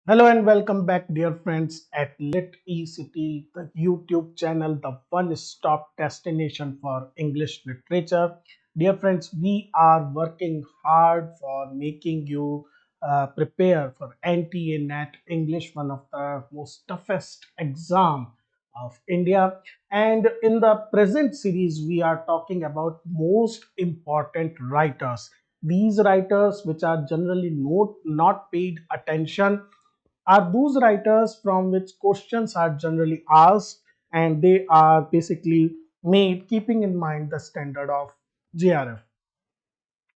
Hello and welcome back, dear friends, at Lit ECT, the YouTube channel, the one-stop destination for English literature. Dear friends, we are working hard for making you prepare for NTA NET English, one of the most toughest exam of India. And in the present series, we are talking about most important writers. These writers, which are generally not paid attention, are those writers from which questions are generally asked, and they are basically made keeping in mind the standard of JRF.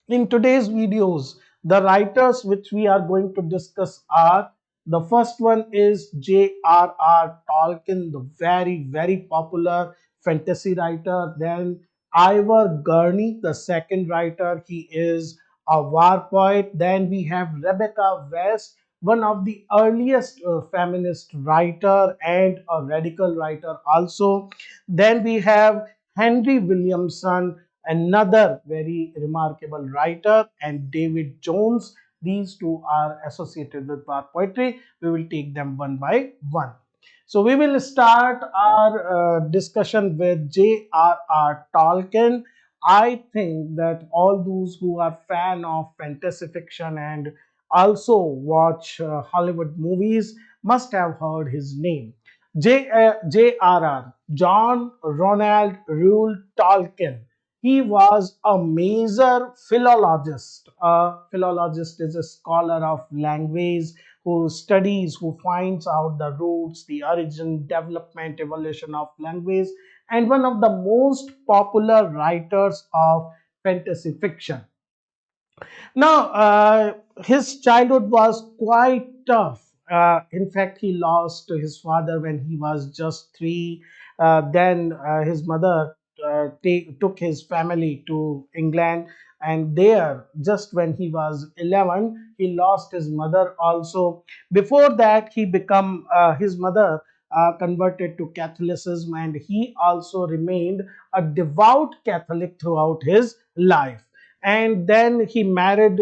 In today's videos, the writers which we are going to discuss are: the first one is J R R Tolkien, the very popular fantasy writer. Then Ivor Gurney, the second writer, he is a war poet. Then we have Rebecca West, one of the earliest feminist writer and a radical writer also. Then we have Henry Williamson, another very remarkable writer, and David Jones. These two are associated with war poetry. We will take them one by one. So we will start our discussion with J R R Tolkien. I think that all those who are fan of fantasy fiction and also watch Hollywood movies must have heard his name. JRR, John Ronald Rule Tolkien. He was a major philologist. A philologist is a scholar of language who studies, who finds out the roots, the origin, development, evolution of language, and one of the most popular writers of fantasy fiction. Now, his childhood was quite tough. In fact, he lost his father when he was just three. Then his mother took his family to England, and there, just when he was 11, he lost his mother also. Before that, he become his mother converted to Catholicism, and he also remained a devout Catholic throughout his life. And then he met an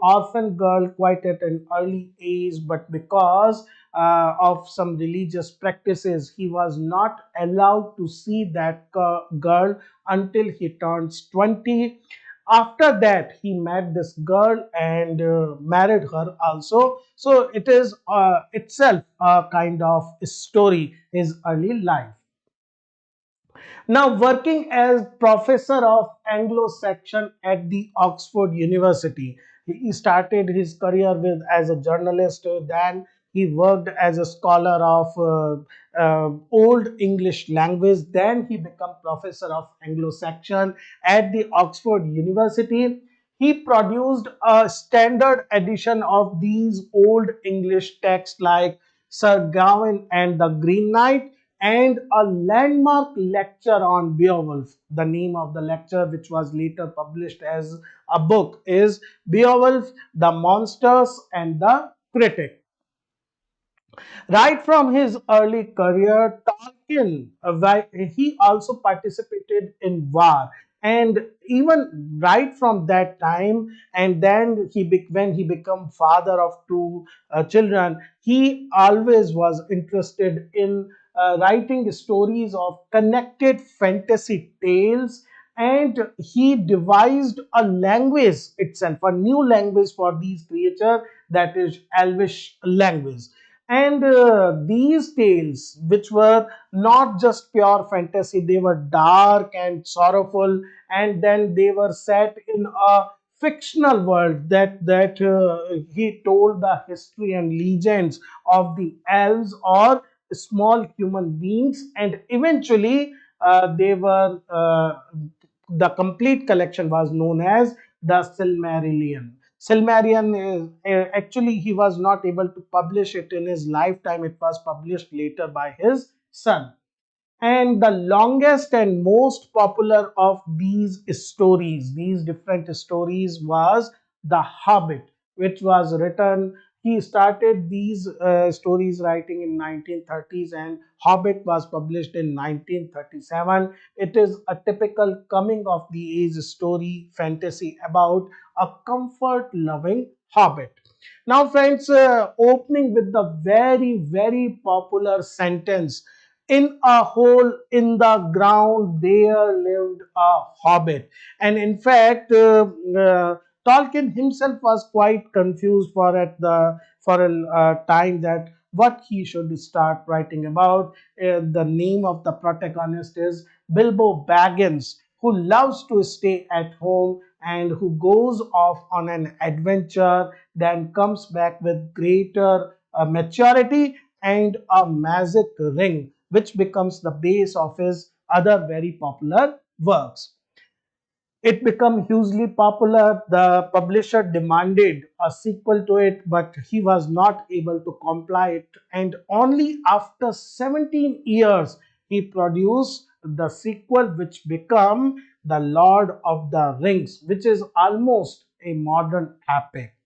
orphan girl quite at an early age, but because of some religious practices, he was not allowed to see that girl until he turns 20. After that, he met this girl and married her also. So it is itself a kind of story, his early life. Now, working as professor of Anglo-Saxon at the Oxford University, he started his career with as a journalist. Then he worked as a scholar of Old English language. Then he became professor of Anglo-Saxon at the Oxford University. He produced a standard edition of these Old English texts like Sir Gawain and the Green Knight, and a landmark lecture on Beowulf. The name of the lecture, which was later published as a book, is Beowulf, the Monsters and the Critic. Right from his early career, Tolkien, he also participated in war. And even right from that time, and then when he became father of two children, he always was interested in writing stories of connected fantasy tales, and he devised a language itself, a new language for these creatures, that is Elvish language. And these tales, which were not just pure fantasy, they were dark and sorrowful, and then they were set in a fictional world that he told the history and legends of the elves or small human beings, and eventually they were the complete collection was known as the Silmarillion. Silmarillion is actually he was not able to publish it in his lifetime. It was published later by his son. And the longest and most popular of these stories, these different stories, was The Hobbit, which was written. He started these stories writing in 1930s, and Hobbit was published in 1937. It is a typical coming of the age story fantasy about a comfort loving hobbit. Now, friends, opening with the very, very popular sentence, in a hole in the ground there lived a hobbit. And in fact, Tolkien himself was quite confused for a time that what he should start writing about. The name of the protagonist is Bilbo Baggins, who loves to stay at home and who goes off on an adventure, then comes back with greater maturity and a magic ring, which becomes the base of his other very popular works. It became hugely popular. The publisher demanded a sequel to it, but he was not able to comply it. And only after 17 years, he produced the sequel, which became The Lord of the Rings, which is almost a modern epic.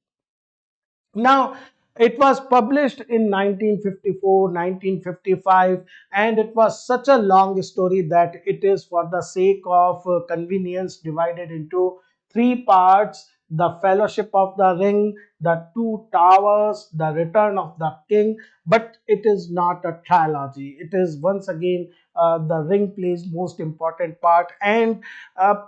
Now, it was published in 1954, 1955, and it was such a long story that it is, for the sake of convenience, divided into three parts: The Fellowship of the Ring, The Two Towers, The Return of the King. But it is not a trilogy. It is once again the ring plays most important part, and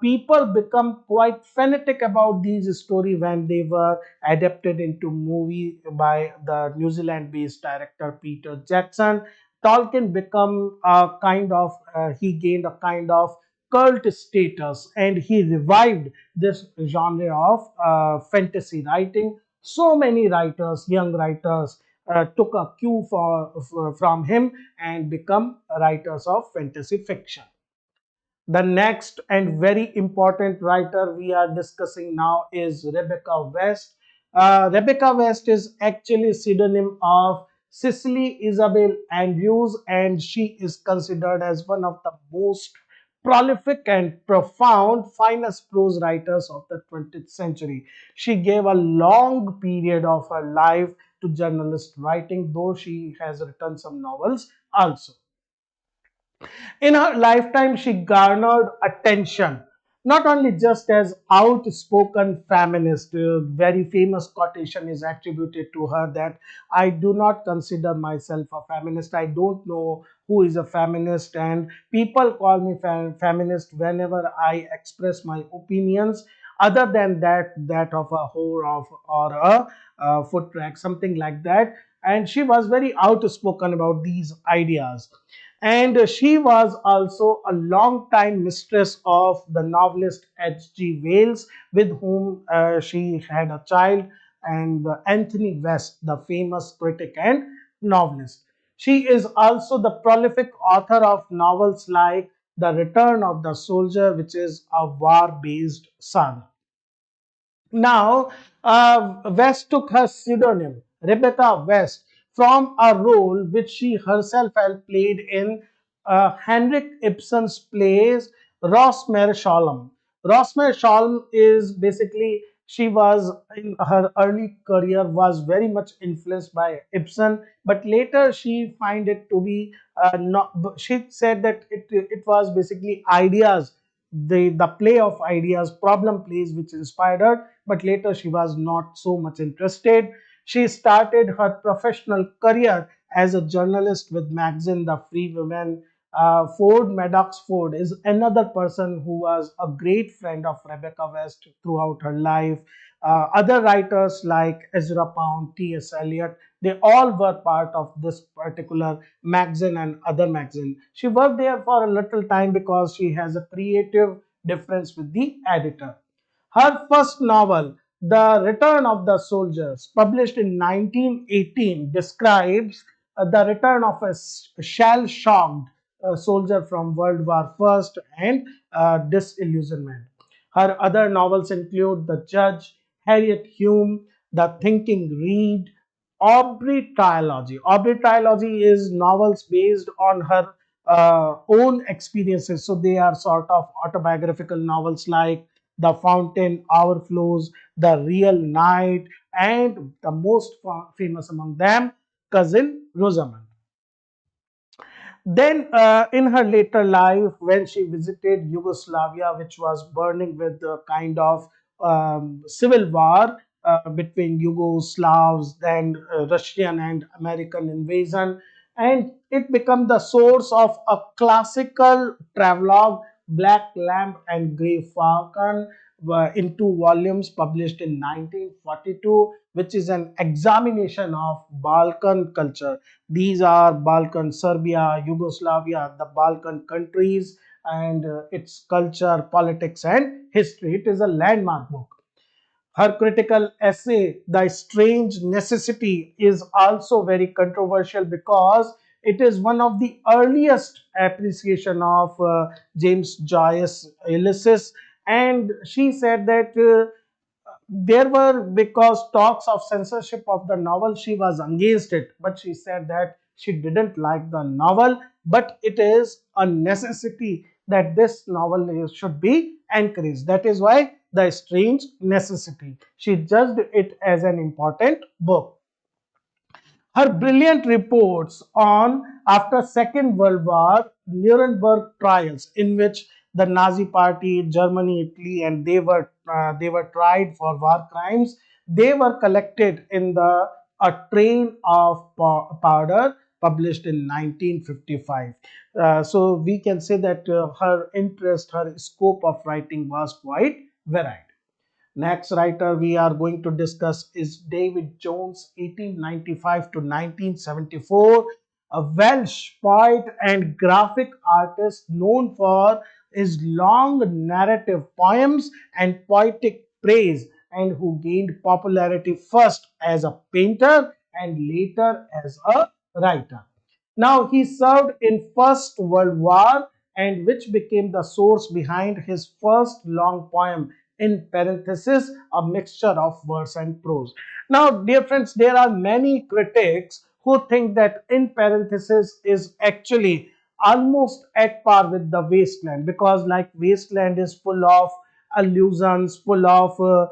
people become quite fanatic about these story when they were adapted into movie by the New Zealand based director Peter Jackson. Tolkien become a kind of he gained a kind of cult status, and he revived this genre of fantasy writing. So many writers, young writers, took a cue from him and become writers of fantasy fiction. The next and very important writer we are discussing now is Rebecca West. Rebecca West is actually pseudonym of Cicely Isabel Andrews, and she is considered as one of the most prolific and profound finest prose writers of the 20th century. She gave a long period of her life to journalist writing, though she has written some novels also. In her lifetime, she garnered attention not only just as outspoken feminist. Very famous quotation is attributed to her that I do not consider myself a feminist. I don't know who is a feminist, and people call me feminist whenever I express my opinions other than that of a whore of or a foot track, something like that. And she was very outspoken about these ideas. And she was also a long-time mistress of the novelist H.G. Wells, with whom she had a child, and Anthony West, the famous critic and novelist. She is also the prolific author of novels like The Return of the Soldier, which is a war-based saga. Now, West took her pseudonym, Rebecca West, from a role which she herself had played in Henrik Ibsen's plays Rosmer Sholem. Rosmer Sholem is basically, she was in her early career was very much influenced by Ibsen, but later she find it to be not. She said that it was basically ideas, the play of ideas, problem plays which inspired her, but later she was not so much interested. She started her professional career as a journalist with magazine The Free Women. Ford Maddox Ford is another person who was a great friend of Rebecca West throughout her life. Other writers like Ezra Pound, T.S. Eliot, they all were part of this particular magazine and other magazine. She worked there for a little time because she has a creative difference with the editor. Her first novel, The Return of the Soldiers, published in 1918, describes the return of a shell-shocked soldier from World War I and disillusionment. Her other novels include The Judge, Harriet Hume, The Thinking Reed, Aubrey Trilogy. Aubrey Trilogy is novels based on her own experiences. So they are sort of autobiographical novels like The Fountain, Our Flows, The Real Knight, and the most famous among them, Cousin Rosamund. Then, in her later life, when she visited Yugoslavia, which was burning with a kind of civil war, between Yugoslavs, then Russian and American invasion, and it became the source of a classical travelogue, Black Lamp and Grey Falcon, in two volumes published in 1942, which is an examination of Balkan culture. These are Balkan, Serbia, Yugoslavia, the Balkan countries, and its culture, politics, and history. It is a landmark book. Her critical essay, The Strange Necessity, is also very controversial because it is one of the earliest appreciation of James Joyce Ulysses, and she said that there were, because talks of censorship of the novel, she was against it, but she said that she didn't like the novel, but it is a necessity that this novel should be encouraged. That is why The Strange Necessity, she judged it as an important book. Her brilliant reports on after Second World War Nuremberg trials, in which the Nazi Party, Germany, Italy, and they were tried for war crimes. They were collected in the A Train of Powder, published in 1955. So we can say that her interest, her scope of writing was quite varied. Next writer we are going to discuss is David Jones, 1895 to 1974, a Welsh poet and graphic artist known for his long narrative poems and poetic praise, and who gained popularity first as a painter and later as a writer. Now he served in First World War, and which became the source behind his first long poem, in parenthesis, a mixture of verse and prose. Now, dear friends, there are many critics who think that in parenthesis is actually almost at par with the Wasteland, because like Wasteland is full of allusions, full of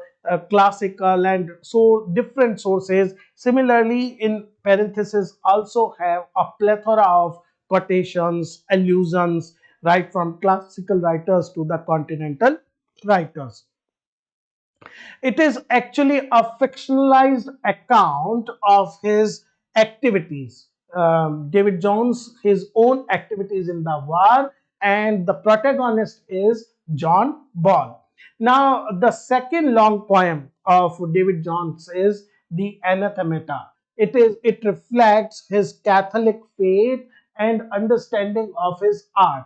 classical and so different sources. Similarly, in parenthesis also have a plethora of quotations, allusions, right from classical writers to the continental writers. It is actually a fictionalized account of his activities. David Jones, his own activities in the war, and the protagonist is John Ball. Now, the second long poem of David Jones is the Anathemata. It reflects his Catholic faith and understanding of his art.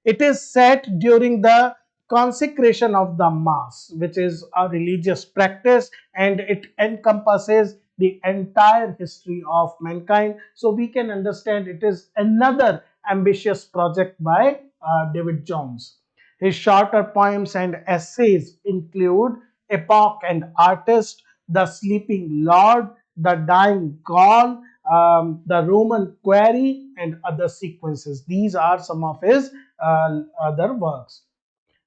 It is set during the consecration of the Mass, which is a religious practice, and it encompasses the entire history of mankind. So we can understand it is another ambitious project by David Jones. His shorter poems and essays include Epoch and Artist, The Sleeping Lord, The Dying Gaul, The Roman Quarry, and other sequences. These are some of his other works.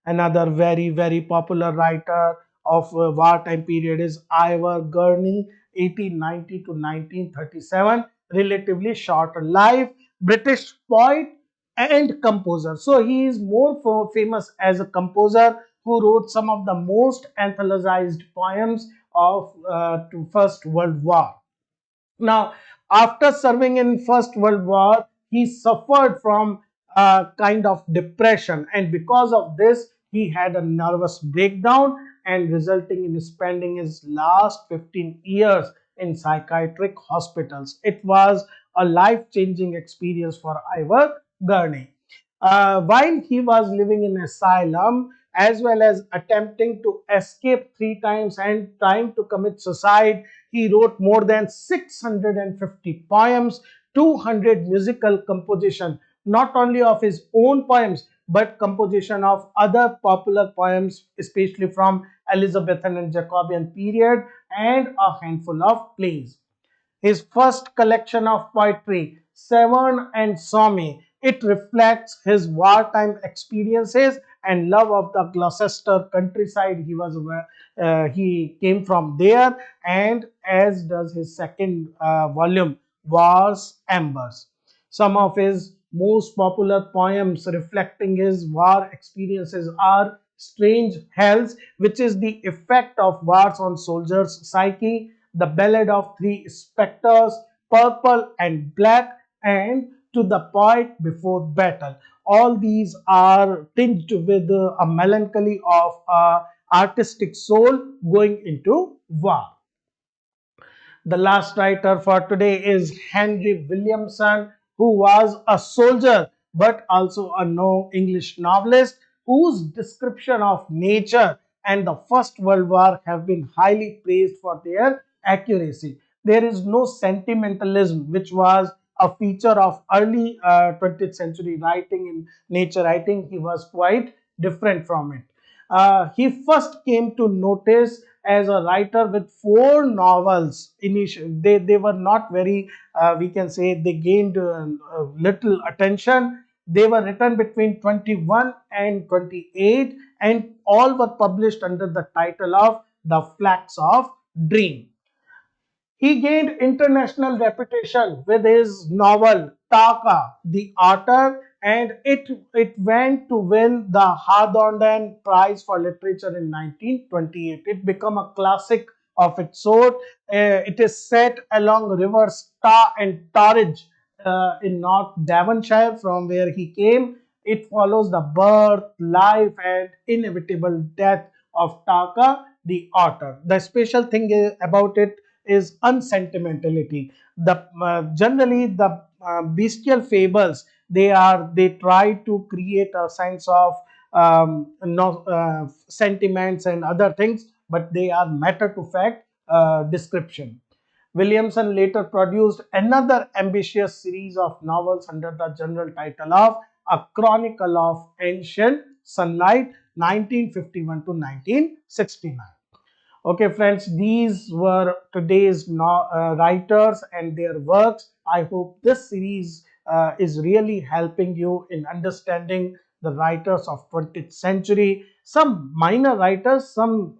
Another very popular writer of wartime period is Ivor Gurney, 1890 to 1937, relatively short life, British poet and composer. So he is more famous as a composer who wrote some of the most anthologized poems of to First World War. Now, after serving in First World War, he suffered from a kind of depression, and because of this, he had a nervous breakdown, and resulting in spending his last 15 years in psychiatric hospitals. It was a life-changing experience for Ivor Gurney. While he was living in asylum, as well as attempting to escape three times and trying to commit suicide, he wrote more than 650 poems, 200 musical composition, not only of his own poems, but composition of other popular poems, especially from Elizabethan and Jacobean period, and a handful of plays. His first collection of poetry, Severn and Somme, it reflects his wartime experiences and love of the Gloucester countryside. He came from there, and as does his second volume, War's Embers. Some of his most popular poems reflecting his war experiences are Strange Hells, which is the effect of wars on soldiers' psyche, The Ballad of Three Spectres, Purple and Black, and To the Poet Before Battle. All these are tinged with a melancholy of a artistic soul going into war. The last writer for today is Henry Williamson, who was a soldier but also a no English novelist whose description of nature and the First World War have been highly praised for their accuracy. There is no sentimentalism, which was a feature of early 20th century writing in nature writing. He was quite different from it. He first came to notice as a writer with four novels. Initially, they were not very, we can say, they gained little attention. They were written between 21 and 28, and all were published under the title of The Flax of Dream. He gained international reputation with his novel Taka, the Otter, and it went to win the Hardondon Prize for Literature in 1928. It became a classic of its sort. It is set along rivers Tar and Torridge in North Devonshire, from where he came. It follows the birth, life, and inevitable death of Taka, the otter. The special thing about it is unsentimentality. The generally the bestial fables, they try to create a sense of no, sentiments and other things, but they are matter to fact description. Williamson later produced another ambitious series of novels under the general title of A Chronicle of Ancient Sunlight, 1951 to 1969. Okay, friends, these were today's writers and their works. I hope this series is really helping you in understanding the writers of 20th century. Some minor writers, some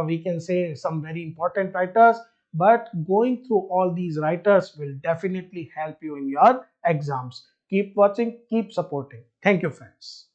we can say some very important writers, but going through all these writers will definitely help you in your exams. Keep watching, keep supporting. Thank you, friends.